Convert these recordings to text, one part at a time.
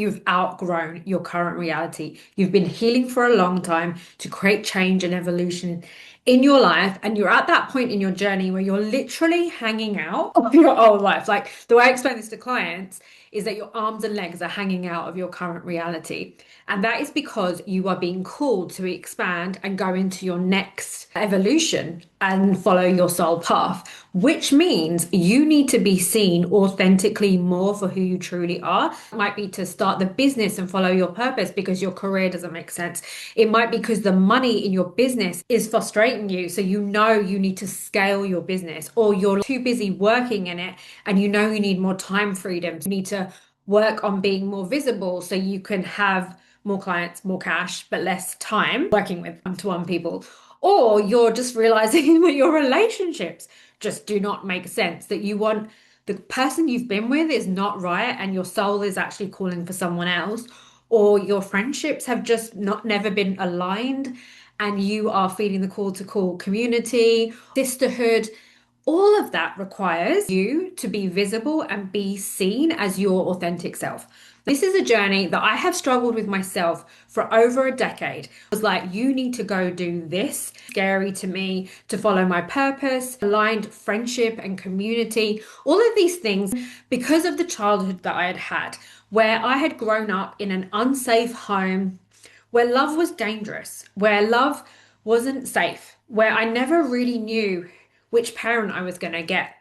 You've outgrown your current reality. You've been healing for a long time to create change and evolution in your life. And you're at that point in your journey where you're literally hanging out of your old life. Like the way I explain this to clients is that your arms and legs are hanging out of your current reality. And that is because you are being called to expand and go into your next evolution and follow your soul path, which means you need to be seen authentically more for who you truly are. It might be to start the business and follow your purpose because your career doesn't make sense. It might be because the money in your business is frustrating you. So you know you need to scale your business, or you're too busy working in it and you know you need more time freedom. You need to work on being more visible so you can have more clients, more cash, but less time working with one-to-one people. Or you're just realizing that your relationships just do not make sense, that you want the person you've been with is not right and your soul is actually calling for someone else, or your friendships have just not never been aligned and you are feeling the call to call community, sisterhood. All of that requires you to be visible and be seen as your authentic self. This is a journey that I have struggled with myself for over a decade. It was like, you need to go do this. Scary to me to follow my purpose, aligned friendship and community, all of these things because of the childhood that I had had, where I had grown up in an unsafe home, where love was dangerous, where love wasn't safe, where I never really knew which parent I was going to get,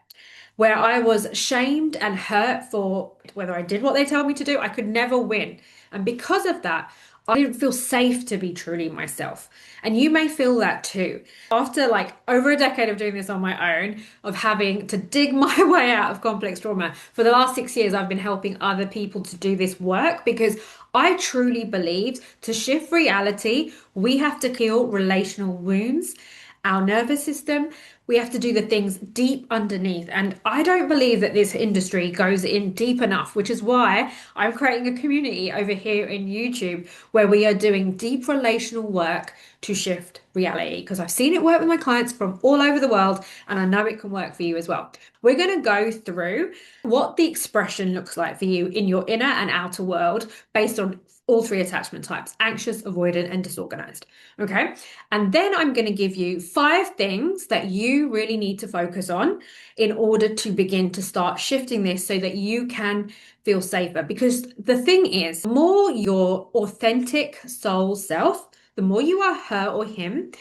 where I was shamed and hurt for whether I did what they told me to do. I could never win. And because of that, I didn't feel safe to be truly myself. And you may feel that too. After like over a decade of doing this on my own, of having to dig my way out of complex trauma, for the last 6 years, I've been helping other people to do this work because I truly believe to shift reality, we have to heal relational wounds, our nervous system. We have to do the things deep underneath. And I don't believe that this industry goes in deep enough, which is why I'm creating a community over here in YouTube where we are doing deep relational work to shift reality. Because I've seen it work with my clients from all over the world, and I know it can work for you as well. We're going to go through what the expression looks like for you in your inner and outer world based on all three attachment types: anxious, avoidant, and disorganized. Okay. And then I'm going to give you 5 things that you really need to focus on in order to begin to start shifting this so that you can feel safer. Because the thing is, the more your authentic soul self, the more you are her or him,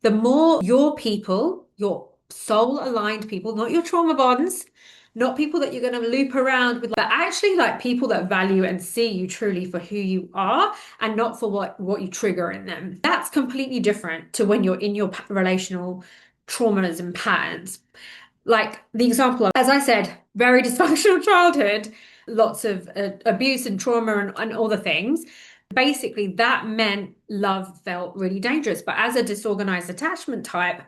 the more your people, your soul aligned people, not your trauma bonds, not people that you're going to loop around with, but actually like people that value and see you truly for who you are and not for what you trigger in them. That's completely different to when you're in your relational traumas and patterns. Like the example of, as I said, very dysfunctional childhood, lots of abuse and trauma and all the things. Basically, that meant love felt really dangerous. But as a disorganized attachment type,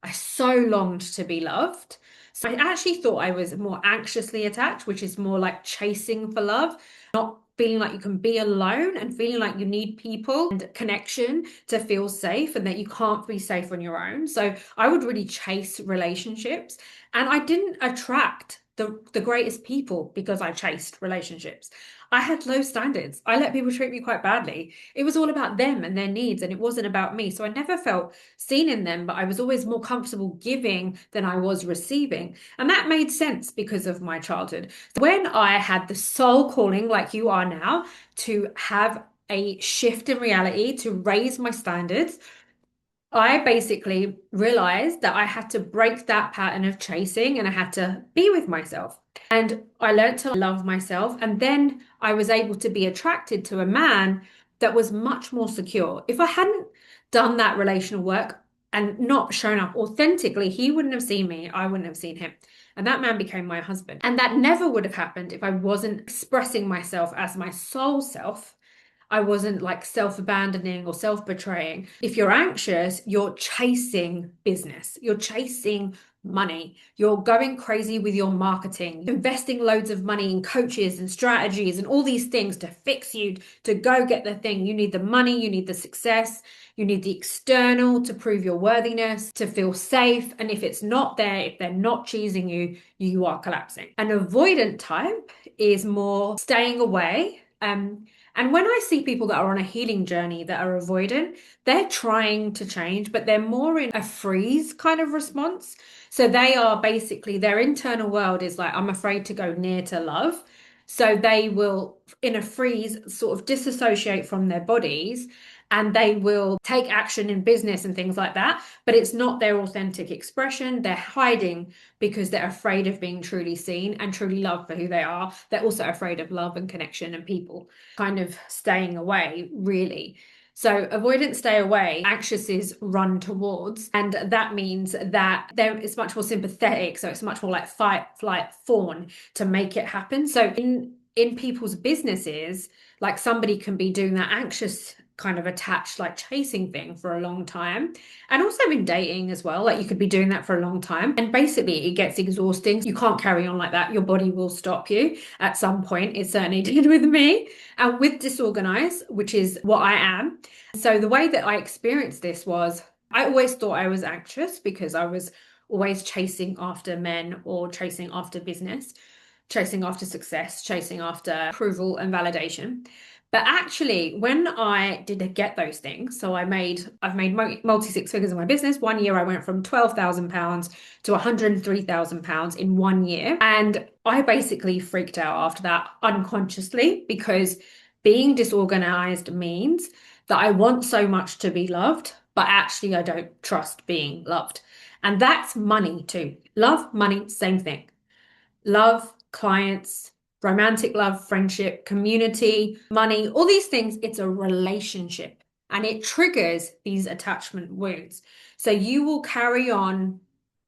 I so longed to be loved. So I actually thought I was more anxiously attached, which is more like chasing for love, not feeling like you can be alone and feeling like you need people and connection to feel safe and that you can't be safe on your own. So I would really chase relationships, and I didn't attract the greatest people because I chased relationships. I had low standards. I let people treat me quite badly. It was all about them and their needs, and it wasn't about me. So I never felt seen in them, but I was always more comfortable giving than I was receiving. And that made sense because of my childhood. When I had the soul calling, like you are now, to have a shift in reality, to raise my standards, I basically realized that I had to break that pattern of chasing and I had to be with myself. And I learned to love myself. And then I was able to be attracted to a man that was much more secure. If I hadn't done that relational work and not shown up authentically, he wouldn't have seen me. I wouldn't have seen him. And that man became my husband. And that never would have happened if I wasn't expressing myself as my soul self. I wasn't like self-abandoning or self-betraying. If you're anxious, you're chasing business, you're chasing money, you're going crazy with your marketing, investing loads of money in coaches and strategies and all these things to fix you to go get the thing. You need the money, you need the success, you need the external to prove your worthiness, to feel safe. And if it's not there, if they're not choosing you, you are collapsing. An avoidant type is more staying away And when I see people that are on a healing journey that are avoidant, they're trying to change, but they're more in a freeze kind of response. So they are basically, their internal world is like, I'm afraid to go near to love. So they will, in a freeze, sort of disassociate from their bodies, and they will take action in business and things like that. But it's not their authentic expression. They're hiding because they're afraid of being truly seen and truly loved for who they are. They're also afraid of love and connection and people, kind of staying away, really. So avoidance, stay away, anxious is run towards. And that means that it's much more sympathetic. So it's much more like fight, flight, fawn to make it happen. So in people's businesses, like somebody can be doing that anxious kind of attached, like chasing thing for a long time. And also in dating as well, like you could be doing that for a long time. And basically it gets exhausting. You can't carry on like that. Your body will stop you at some point. It certainly did with me. And with disorganized, which is what I am. So the way that I experienced this was I always thought I was anxious because I was always chasing after men or chasing after business, chasing after success, chasing after approval and validation. But actually, when I did get those things, so I've made multi six figures in my business. One year I went from £12,000 to £103,000 in 1 year. And I basically freaked out after that unconsciously because being disorganized means that I want so much to be loved, but actually I don't trust being loved. And that's money too. Love, money, same thing. Love, clients, romantic love, friendship, community, money, all these things, it's a relationship and it triggers these attachment wounds. So you will carry on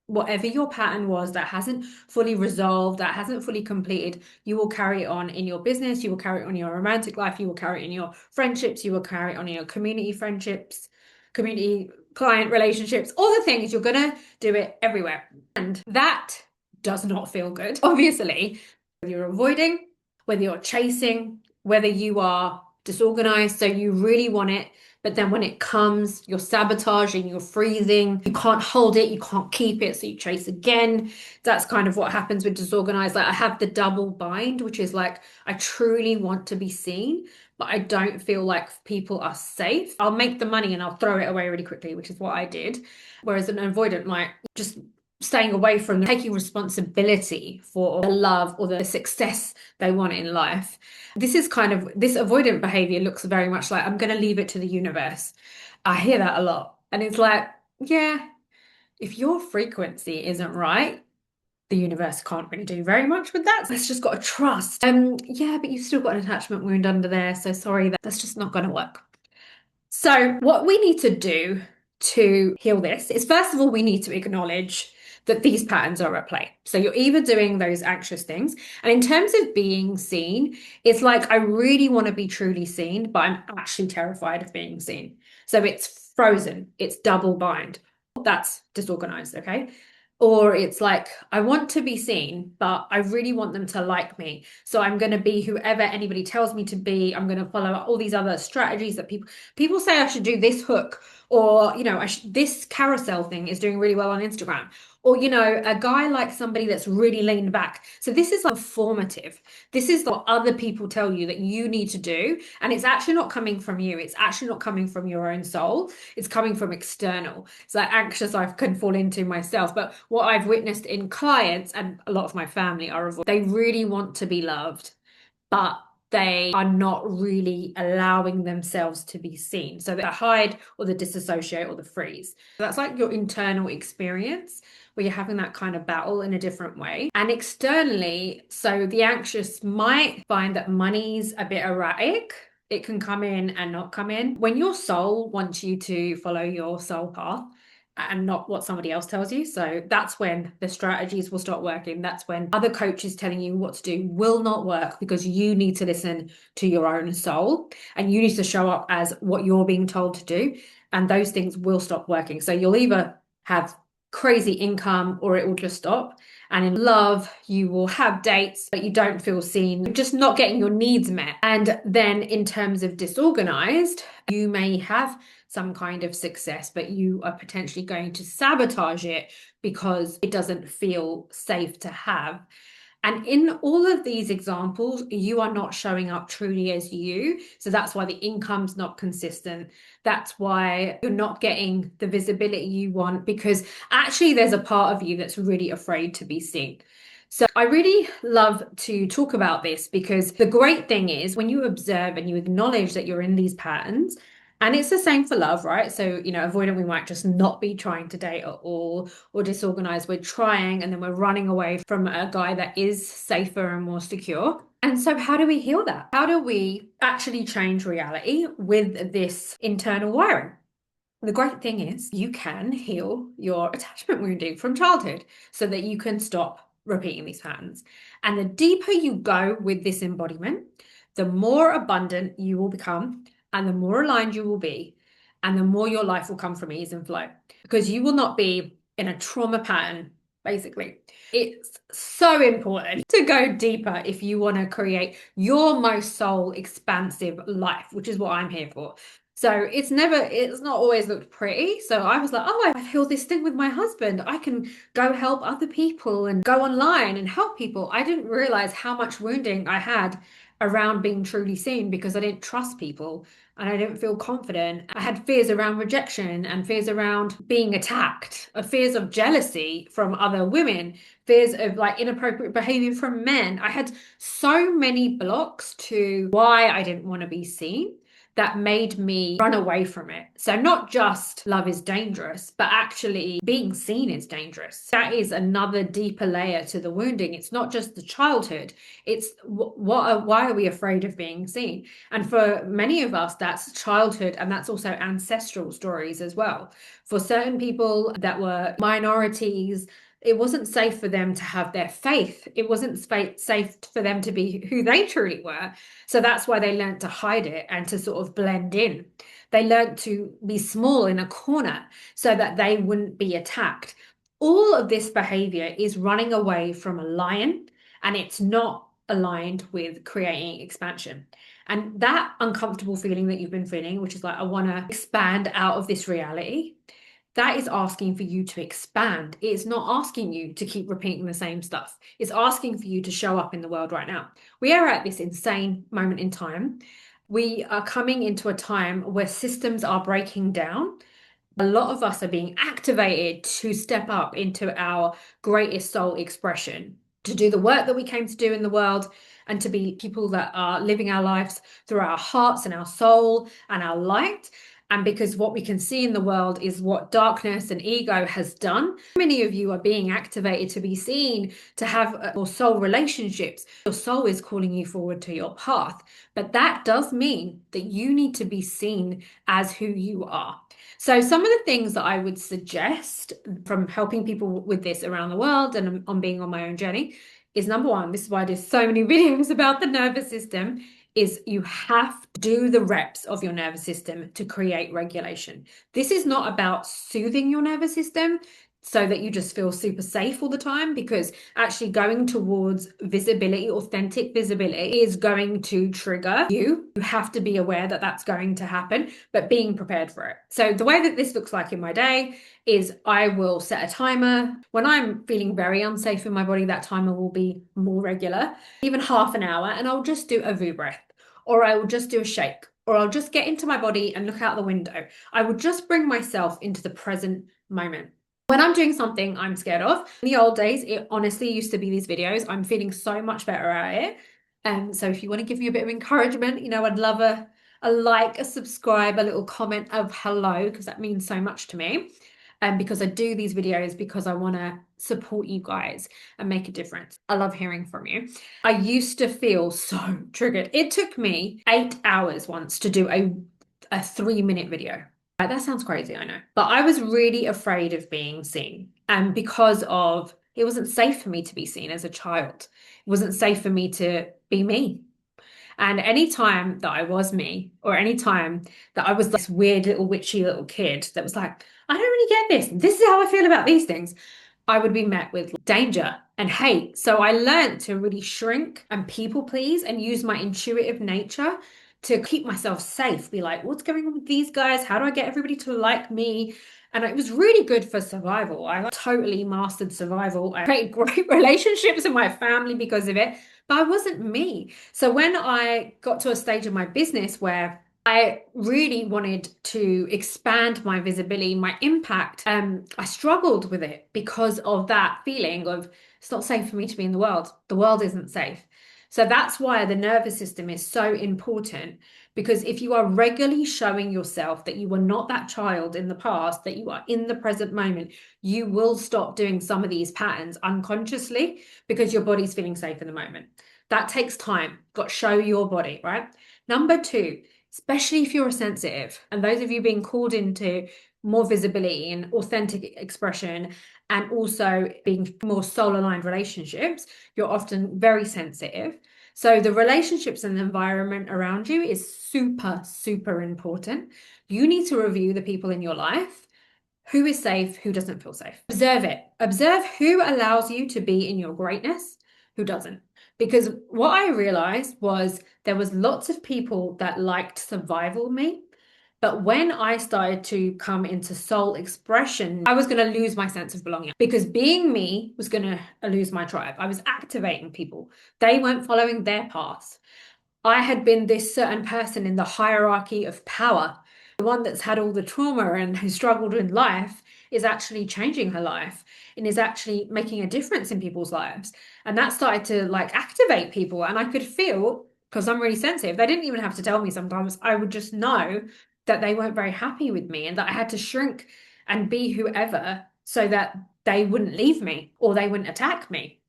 whatever your pattern was that hasn't fully resolved, that hasn't fully completed, you will carry it on in your business, you will carry it on in your romantic life, you will carry it in your friendships, you will carry it on in your community friendships, community client relationships, all the things, you're going to do it everywhere. And that does not feel good. Obviously, whether you're avoiding, whether you're chasing, whether you are disorganized, so you really want it, but then when it comes, you're sabotaging, you're freezing, you can't hold it, you can't keep it, so you chase again. That's kind of what happens with disorganized. Like I have the double bind, which is like I truly want to be seen, but I don't feel like people are safe. I'll make the money and I'll throw it away really quickly, which is what I did. Whereas an avoidant might just staying away from taking responsibility for the love or the success they want in life. This avoidant behavior looks very much like I'm going to leave it to the universe. I hear that a lot. And it's like, yeah, if your frequency isn't right, the universe can't really do very much with that. So it's just got to trust. Yeah, but you've still got an attachment wound under there. So sorry, that's just not going to work. So what we need to do to heal this is, first of all, we need to acknowledge that these patterns are at play. So you're either doing those anxious things, and in terms of being seen, it's like I really want to be truly seen, but I'm actually terrified of being seen. So it's frozen, it's double bind. That's disorganized, okay? Or it's like, I want to be seen, but I really want them to like me. So I'm going to be whoever anybody tells me to be. I'm going to follow all these other strategies that people say I should do this hook, or, this carousel thing is doing really well on Instagram. Or, a guy likes somebody that's really leaned back. So this is like formative. This is what other people tell you that you need to do. And it's actually not coming from you. It's actually not coming from your own soul. It's coming from external. So anxious I can fall into myself. But what I've witnessed in clients, and a lot of my family they really want to be loved, but they are not really allowing themselves to be seen. So they hide or the disassociate or the freeze. That's like your internal experience where you're having that kind of battle in a different way. And externally, so the anxious might find that money's a bit erratic. It can come in and not come in. When your soul wants you to follow your soul path, and not what somebody else tells you. So that's when the strategies will start working. That's when other coaches telling you what to do will not work, because you need to listen to your own soul and you need to show up as what you're being told to do. And those things will stop working. So you'll either have crazy income or it will just stop. And in love, you will have dates, but you don't feel seen. You're just not getting your needs met. And then in terms of disorganized, you may have some kind of success, but you are potentially going to sabotage it because it doesn't feel safe to have. And in all of these examples, you are not showing up truly as you. So that's why the income's not consistent. That's why you're not getting the visibility you want, because actually there's a part of you that's really afraid to be seen. So I really love to talk about this because the great thing is when you observe and you acknowledge that you're in these patterns, and it's the same for love, right? So, avoidant, we might just not be trying to date at all, or disorganized, we're trying and then we're running away from a guy that is safer and more secure. And so, how do we heal that? How do we actually change reality with this internal wiring? The great thing is you can heal your attachment wounding from childhood so that you can stop repeating these patterns. And the deeper you go with this embodiment, the more abundant you will become and the more aligned you will be and the more your life will come from ease and flow because you will not be in a trauma pattern, basically. It's so important to go deeper if you want to create your most soul expansive life, which is what I'm here for. So it's not always looked pretty. So I was like, oh, I feel this thing with my husband. I can go help other people and go online and help people. I didn't realize how much wounding I had around being truly seen because I didn't trust people and I didn't feel confident. I had fears around rejection and fears around being attacked, fears of jealousy from other women, fears of like inappropriate behavior from men. I had so many blocks to why I didn't want to be seen that made me run away from it. So not just love is dangerous, but actually being seen is dangerous. That is another deeper layer to the wounding. It's not just the childhood. It's why are we afraid of being seen? And for many of us, that's childhood and that's also ancestral stories as well. For certain people that were minorities, it wasn't safe for them to have their faith. It wasn't safe for them to be who they truly were. So that's why they learned to hide it and to sort of blend in. They learned to be small in a corner so that they wouldn't be attacked. All of this behavior is running away from a lion, and it's not aligned with creating expansion. And that uncomfortable feeling that you've been feeling, which is like, I want to expand out of this reality, that is asking for you to expand. It's not asking you to keep repeating the same stuff. It's asking for you to show up in the world right now. We are at this insane moment in time. We are coming into a time where systems are breaking down. A lot of us are being activated to step up into our greatest soul expression, to do the work that we came to do in the world, and to be people that are living our lives through our hearts and our soul and our light. And because what we can see in the world is what darkness and ego has done. Many of you are being activated to be seen, to have more soul relationships. Your soul is calling you forward to your path. But that does mean that you need to be seen as who you are. So some of the things that I would suggest from helping people with this around the world and on being on my own journey is, number one, this is why I do so many videos about the nervous system, is you have to do the reps of your nervous system to create regulation. This is not about soothing your nervous system so that you just feel super safe all the time, because actually going towards visibility, authentic visibility, is going to trigger you. You have to be aware that that's going to happen, but being prepared for it. So the way that this looks like in my day is I will set a timer. When I'm feeling very unsafe in my body, that timer will be more regular, even half an hour, and I'll just do a VU breath, or I will just do a shake, or I'll just get into my body and look out the window. I will just bring myself into the present moment. When I'm doing something I'm scared of, in the old days, it honestly used to be these videos. I'm feeling so much better at it. And so if you want to give me a bit of encouragement, I'd love a like, a subscribe, a little comment of hello, because that means so much to me. And because I do these videos because I want to support you guys and make a difference. I love hearing from you. I used to feel so triggered. It took me 8 hours once to do a 3-minute video. That sounds crazy, I know. But I was really afraid of being seen. And because of it wasn't safe for me to be seen as a child. It wasn't safe for me to be me. And any time that I was me, or any time that I was this weird little witchy little kid that was like, I don't really get this. This is how I feel about these things, I would be met with danger and hate. So I learned to really shrink and people please and use my intuitive nature to keep myself safe, be like, what's going on with these guys? How do I get everybody to like me? And it was really good for survival. I totally mastered survival. I created great relationships in my family because of it, but I wasn't me. So when I got to a stage of my business where I really wanted to expand my visibility, my impact, I struggled with it because of that feeling of it's not safe for me to be in the world. The world isn't safe. So that's why the nervous system is so important, because if you are regularly showing yourself that you were not that child in the past, that you are in the present moment, you will stop doing some of these patterns unconsciously because your body's feeling safe in the moment. That takes time. Got to show your body, right? Number two, especially if you're sensitive, and those of you being called into more visibility and authentic expression, and also being more soul aligned relationships, you're often very sensitive. So the relationships and the environment around you is super, super important. You need to review the people in your life. Who is safe? Who doesn't feel safe? Observe it. Observe who allows you to be in your greatness, who doesn't. Because what I realized was there was lots of people that liked survival me. But when I started to come into soul expression, I was going to lose my sense of belonging because being me was going to lose my tribe. I was activating people. They weren't following their paths. I had been this certain person in the hierarchy of power. The one that's had all the trauma and who struggled in life is actually changing her life and is actually making a difference in people's lives. And that started to like activate people. And I could feel, because I'm really sensitive, they didn't even have to tell me sometimes. I would just know that they weren't very happy with me and that I had to shrink and be whoever so that they wouldn't leave me or they wouldn't attack me.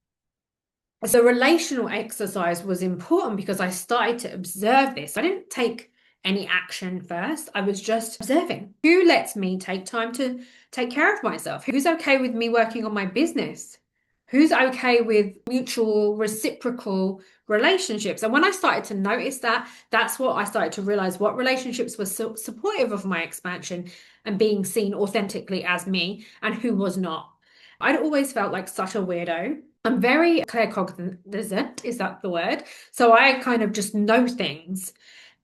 So relational exercise was important because I started to observe this. I didn't take any action first. I was just observing. Who lets me take time to take care of myself? Who's okay with me working on my business? Who's okay with mutual reciprocal relationships? And when I started to notice that, that's what I started to realize what relationships were supportive of my expansion and being seen authentically as me and who was not. I'd always felt like such a weirdo. I'm very claircognizant, is that the word? So I kind of just know things.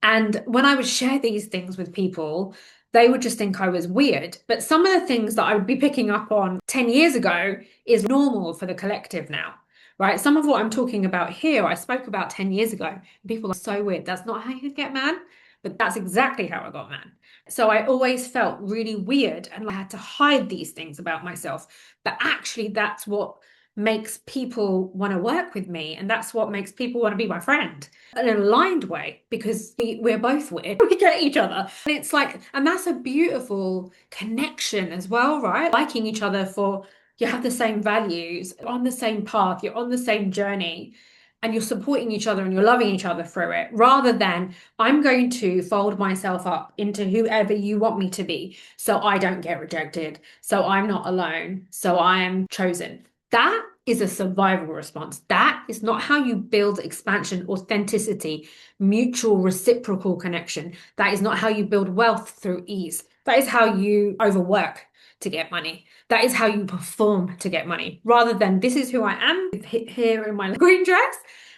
And when I would share these things with people, they would just think I was weird. But some of the things that I would be picking up on 10 years ago is normal for the collective now, right? Some of what I'm talking about here, I spoke about 10 years ago. People are so weird. That's not how you get man, but that's exactly how I got man. So I always felt really weird and I had to hide these things about myself. But actually, that's what makes people want to work with me. And that's what makes people want to be my friend in an aligned way, because we're both weird. We get each other. And it's like, and that's a beautiful connection as well, right? Liking each other for you have the same values, on the same path, you're on the same journey. And you're supporting each other and you're loving each other through it, rather than I'm going to fold myself up into whoever you want me to be so I don't get rejected, so I'm not alone, so I am chosen. That is a survival response. That is not how you build expansion, authenticity, mutual reciprocal connection. That is not how you build wealth through ease. That is how you overwork to get money. That is how you perform to get money, rather than this is who I am here in my green dress.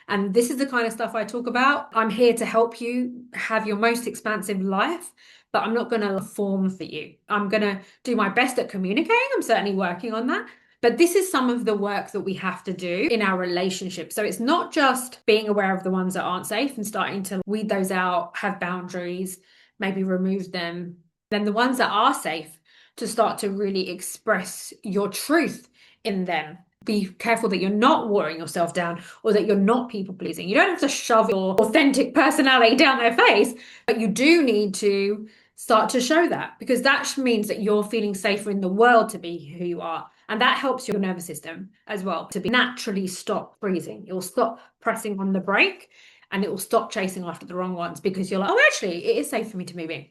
And this is the kind of stuff I talk about. I'm here to help you have your most expansive life, but I'm not going to perform for you. I'm going to do my best at communicating. I'm certainly working on that. But this is some of the work that we have to do in our relationship. So it's not just being aware of the ones that aren't safe and starting to weed those out, have boundaries, maybe remove them. Then the ones that are safe, to start to really express your truth in them. Be careful that you're not watering yourself down or that you're not people pleasing. You don't have to shove your authentic personality down their face, but you do need to start to show that, because that means that you're feeling safer in the world to be who you are. And that helps your nervous system as well to be naturally stop freezing. You'll stop pressing on the brake and it will stop chasing after the wrong ones, because you're like, oh, actually, it is safe for me to move in.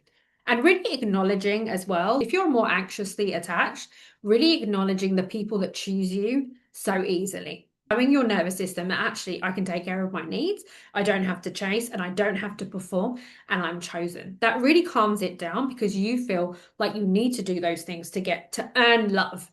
And really acknowledging as well, if you're more anxiously attached, really acknowledging the people that choose you so easily. Showing your nervous system that actually I can take care of my needs, I don't have to chase and I don't have to perform, and I'm chosen. That really calms it down, because you feel like you need to do those things to earn love.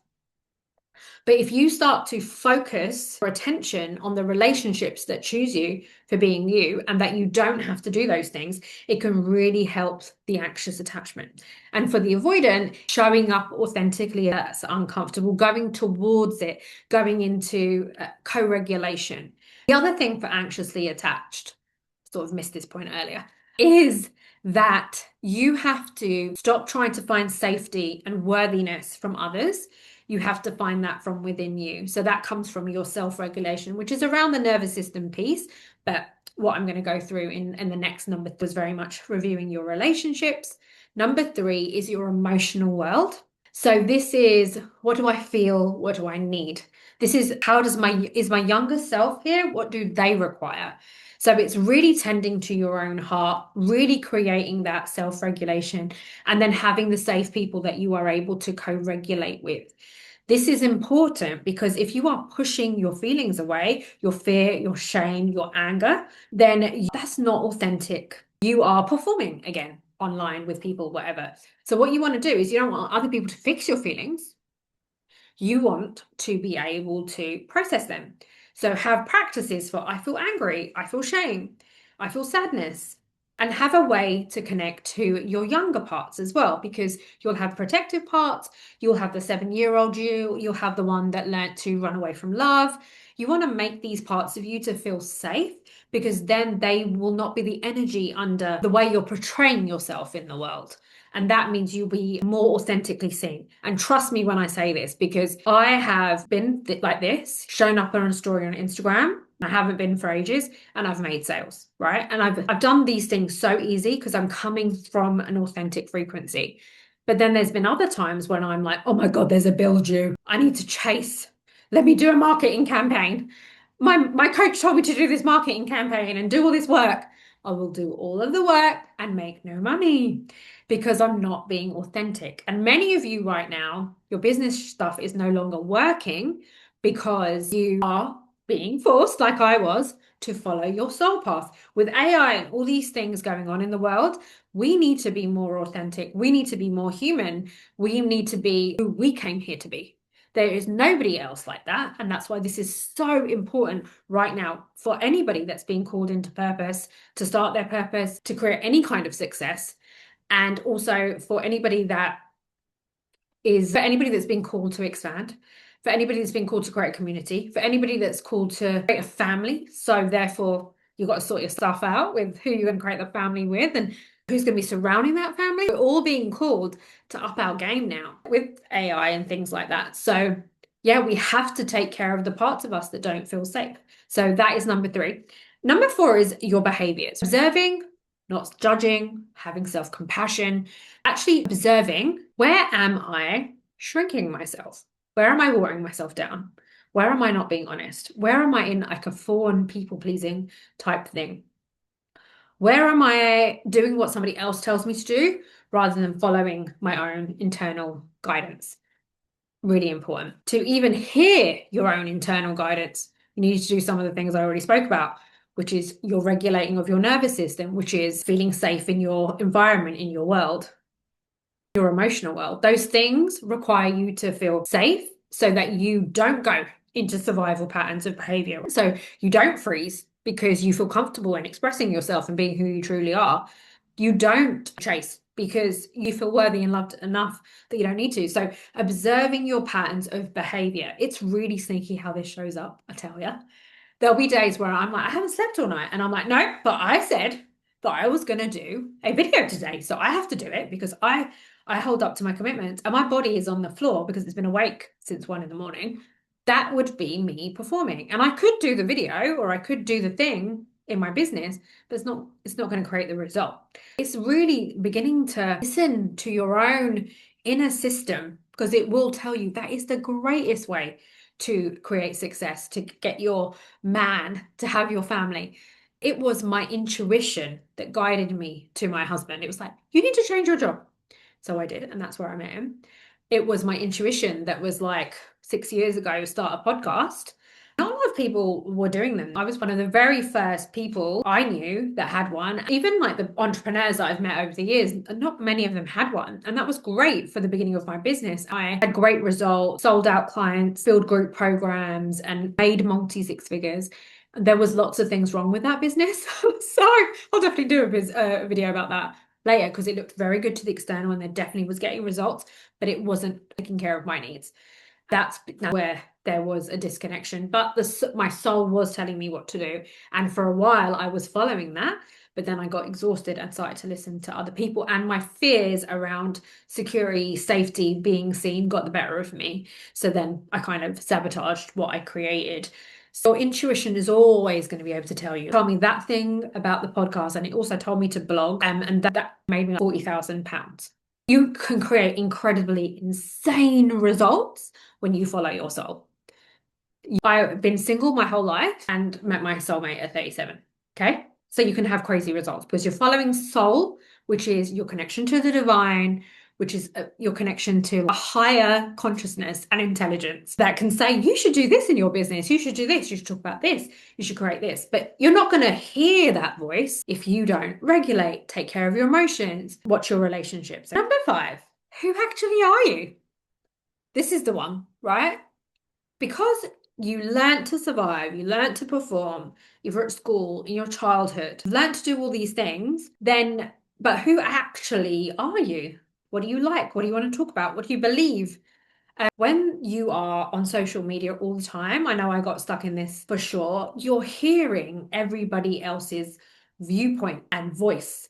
But if you start to focus your attention on the relationships that choose you for being you and that you don't have to do those things, it can really help the anxious attachment. And for the avoidant, showing up authentically that's uncomfortable, going towards it, going into co-regulation. The other thing for anxiously attached, sort of missed this point earlier, is that you have to stop trying to find safety and worthiness from others. You have to find that from within you. So that comes from your self-regulation, which is around the nervous system piece. But what I'm going to go through in the next number was very much reviewing your relationships. Number 3 is your emotional world. So this is, what do I feel? What do I need? This is, is my younger self here? What do they require? So it's really tending to your own heart, really creating that self-regulation, and then having the safe people that you are able to co-regulate with. This is important because if you are pushing your feelings away, your fear, your shame, your anger, then that's not authentic. You are performing again online with people, whatever. So what you want to do is you don't want other people to fix your feelings. You want to be able to process them. So have practices for I feel angry, I feel shame, I feel sadness, and have a way to connect to your younger parts as well, because you'll have protective parts, you'll have the 7-year-old you'll have the one that learnt to run away from love. You want to make these parts of you to feel safe, because then they will not be the energy under the way you're portraying yourself in the world. And that means you'll be more authentically seen. And trust me when I say this, because I have been like this, shown up on a story on Instagram. I haven't been for ages, and I've made sales, right? And I've done these things so easy because I'm coming from an authentic frequency. But then there's been other times when I'm like, oh my God, there's a bill due. I need to chase. Let me do a marketing campaign. My coach told me to do this marketing campaign and do all this work. I will do all of the work and make no money because I'm not being authentic. And many of you right now, your business stuff is no longer working because you are being forced, like I was, to follow your soul path. With AI and all these things going on in the world, we need to be more authentic. We need to be more human. We need to be who we came here to be. There is nobody else like that. And that's why this is so important right now for anybody that's being called into purpose, to start their purpose, to create any kind of success. And also for anybody that's been called to expand, for anybody that's been called to create a community, for anybody that's called to create a family. So therefore, you've got to sort your stuff out with who you're going to create the family with and who's going to be surrounding that family. We're all being called to up our game now with AI and things like that. So yeah, we have to take care of the parts of us that don't feel safe. So that is number 3. Number 4 is your behaviors. Observing, not judging, having self-compassion, actually observing, where am I shrinking myself? Where am I watering myself down? Where am I not being honest? Where am I in like a fawn people-pleasing type thing? Where am I doing what somebody else tells me to do rather than following my own internal guidance? Really important. To even hear your own internal guidance, you need to do some of the things I already spoke about, which is your regulating of your nervous system, which is feeling safe in your environment, in your world, your emotional world. Those things require you to feel safe so that you don't go into survival patterns of behavior. So you don't freeze because you feel comfortable in expressing yourself and being who you truly are. You don't chase because you feel worthy and loved enough that you don't need to. So observing your patterns of behavior, it's really sneaky how this shows up, I tell you. There'll be days where I'm like, I haven't slept all night. And I'm like, no, but I said that I was going to do a video today. So I have to do it because I hold up to my commitments and my body is on the floor because it's been awake since 1 a.m. That would be me performing. And I could do the video or I could do the thing in my business, but it's not going to create the result. It's really beginning to listen to your own inner system because it will tell you that is the greatest way to create success, to get your man, to have your family. It was my intuition that guided me to my husband. It was like, you need to change your job. So I did, and that's where I met him. It was my intuition that was like 6 years ago, start a podcast. Not a lot of people were doing them. I was one of the very first people I knew that had one. Even like the entrepreneurs that I've met over the years, not many of them had one. And that was great for the beginning of my business. I had great results, sold out clients, built group programs, and made multi six figures. There was lots of things wrong with that business. So I'll definitely do a video about that later because it looked very good to the external and there definitely was getting results, but it wasn't taking care of my needs. That's where there was a disconnection. But my soul was telling me what to do. And for a while, I was following that. But then I got exhausted and started to listen to other people. And my fears around security, safety, being seen got the better of me. So then I kind of sabotaged what I created. So intuition is always going to be able to tell you. It told me that thing about the podcast, and it also told me to blog, and that made me £40,000. You can create incredibly insane results when you follow your soul. I've been single my whole life and met my soulmate at 37. Okay. So you can have crazy results because you're following soul, which is your connection to the divine, which is your connection to a higher consciousness and intelligence that can say, you should do this in your business. You should do this. You should talk about this. You should create this. But you're not going to hear that voice if you don't regulate, take care of your emotions, watch your relationships. Number 5, who actually are you? This is the one, right? Because you learned to survive, you learned to perform, either at school, in your childhood, you've learned to do all these things, but who actually are you? What do you like? What do you want to talk about? What do you believe? When you are on social media all the time, I know I got stuck in this for sure, you're hearing everybody else's viewpoint and voice.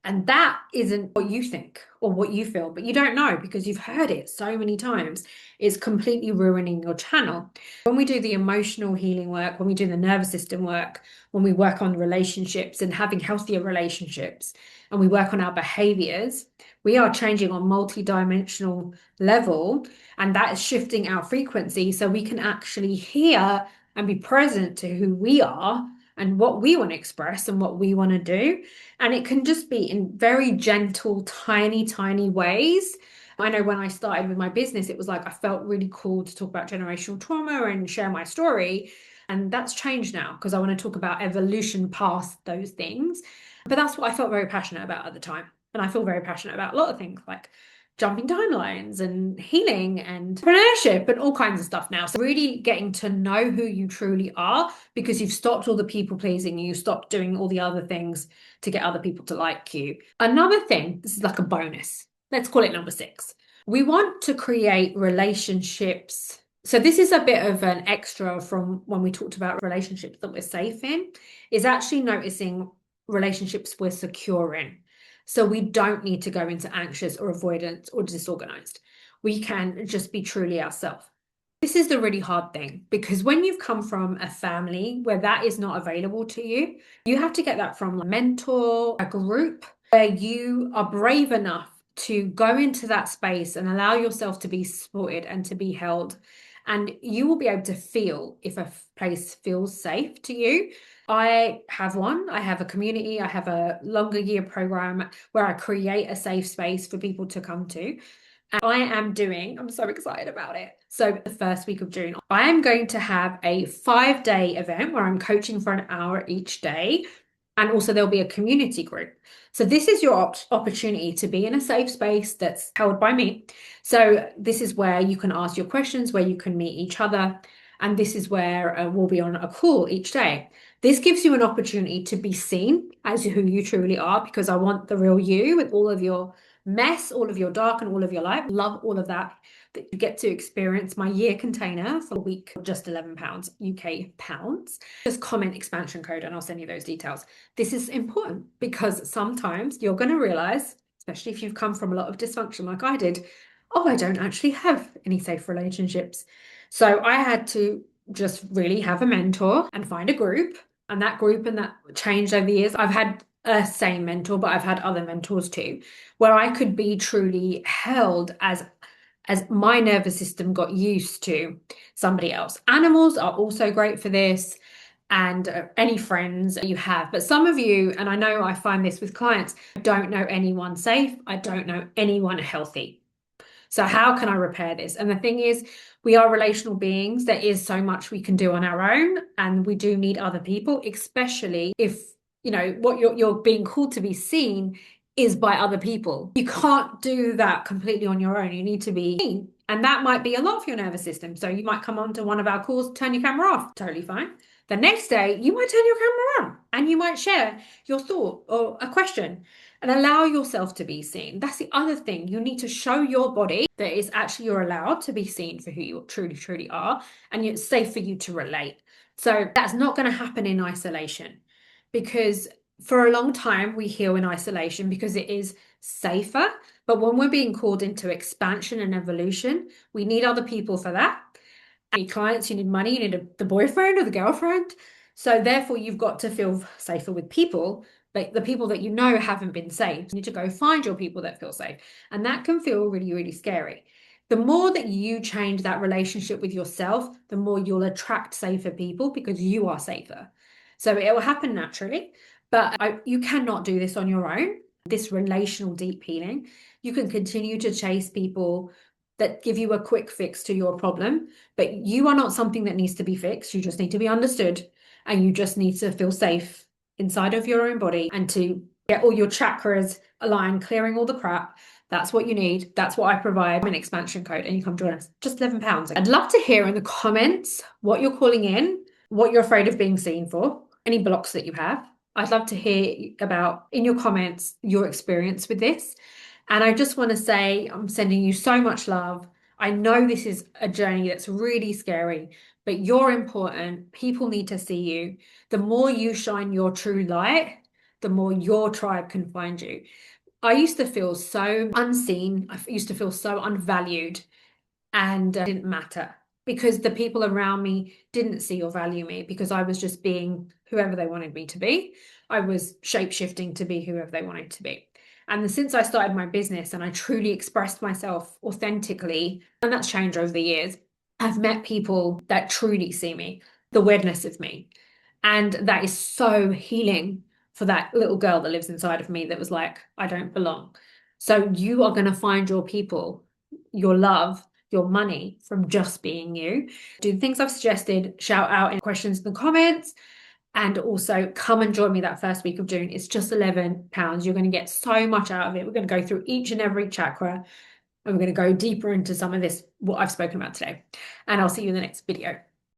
And that isn't what you think or what you feel, but you don't know because you've heard it so many times. It's completely ruining your channel. When we do the emotional healing work, when we do the nervous system work, when we work on relationships and having healthier relationships, and we work on our behaviors, we are changing on multi-dimensional level, and that is shifting our frequency so we can actually hear and be present to who we are and what we want to express and what we want to do. And it can just be in very gentle, tiny, tiny ways. I know when I started with my business, it was like I felt really cool to talk about generational trauma and share my story. And that's changed now because I want to talk about evolution past those things. But that's what I felt very passionate about at the time. And I feel very passionate about a lot of things like jumping timelines and healing and entrepreneurship and all kinds of stuff now. So really getting to know who you truly are because you've stopped all the people pleasing, you stopped doing all the other things to get other people to like you. Another thing, this is like a bonus. Let's call it number 6. We want to create relationships. So this is a bit of an extra from when we talked about relationships that we're safe in, is actually noticing relationships we're secure in. So we don't need to go into anxious or avoidance or disorganized. We can just be truly ourselves. This is the really hard thing because when you've come from a family where that is not available to you, you have to get that from a mentor, a group where you are brave enough to go into that space and allow yourself to be supported and to be held. And you will be able to feel if a place feels safe to you. I have one. I have a community. I have a longer year program where I create a safe space for people to come to. And I'm so excited about it. So the first week of June, I am going to have a 5-day event where I'm coaching for an hour each day. And also there'll be a community group. So this is your opportunity to be in a safe space that's held by me. So this is where you can ask your questions, where you can meet each other. And this is where we'll be on a call each day. This gives you an opportunity to be seen as who you truly are, because I want the real you with all of your mess, all of your dark and all of your light. Love all of that you get to experience my year container for a week for just £11 UK pounds. Just comment expansion code and I'll send you those details. This is important because sometimes you're going to realize, especially if you've come from a lot of dysfunction like I did, oh, I don't actually have any safe relationships. So I had to just really have a mentor and find a group, and that changed over the years. I've had a same mentor, but I've had other mentors too, where I could be truly held as my nervous system got used to somebody else. Animals are also great for this, and any friends you have. But some of you, and I know I find this with clients, I don't know anyone safe. I don't know anyone healthy. So how can I repair this? And the thing is, we are relational beings. There is so much we can do on our own, and we do need other people, especially if, what you're being called to be seen is by other people. You can't do that completely on your own. You need to be seen. And that might be a lot for your nervous system. So you might come on to one of our calls, turn your camera off. Totally fine. The next day, you might turn your camera on and you might share your thought or a question and allow yourself to be seen. That's the other thing. You need to show your body that it's actually you're allowed to be seen for who you truly, truly are, and it's safe for you to relate. So that's not going to happen in isolation, because for a long time we heal in isolation because it is safer. But when we're being called into expansion and evolution, we need other people for that. You need clients, you need money, you need the boyfriend or the girlfriend. So therefore, you've got to feel safer with people, but the people that you know haven't been safe. You need to go find your people that feel safe. And that can feel really, really scary. The more that you change that relationship with yourself, the more you'll attract safer people because you are safer. So it will happen naturally, but you cannot do this on your own. This relational deep healing, you can continue to chase people that give you a quick fix to your problem, but you are not something that needs to be fixed. You just need to be understood, and you just need to feel safe inside of your own body and to get all your chakras aligned, clearing all the crap. That's what you need. That's what I provide. An expansion code, and you come join us. Just £11. I'd love to hear in the comments what you're calling in, what you're afraid of being seen for, any blocks that you have. I'd love to hear about, in your comments, your experience with this. And I just want to say, I'm sending you so much love. I know this is a journey that's really scary, but you're important. People need to see you. The more you shine your true light, the more your tribe can find you. I used to feel so unseen. I used to feel so unvalued, and it didn't matter because the people around me didn't see or value me because I was just being whoever they wanted me to be. I was shape-shifting to be whoever they wanted to be. And since I started my business and I truly expressed myself authentically, and that's changed over the years, I've met people that truly see me, the weirdness of me. And that is so healing for that little girl that lives inside of me that was like, I don't belong. So you are going to find your people, your love, your money from just being you. Do the things I've suggested, shout out any questions in the comments, and also come and join me that first week of June. It's just £11. You're going to get so much out of it. We're going to go through each and every chakra, and we're going to go deeper into some of this, what I've spoken about today. And I'll see you in the next video.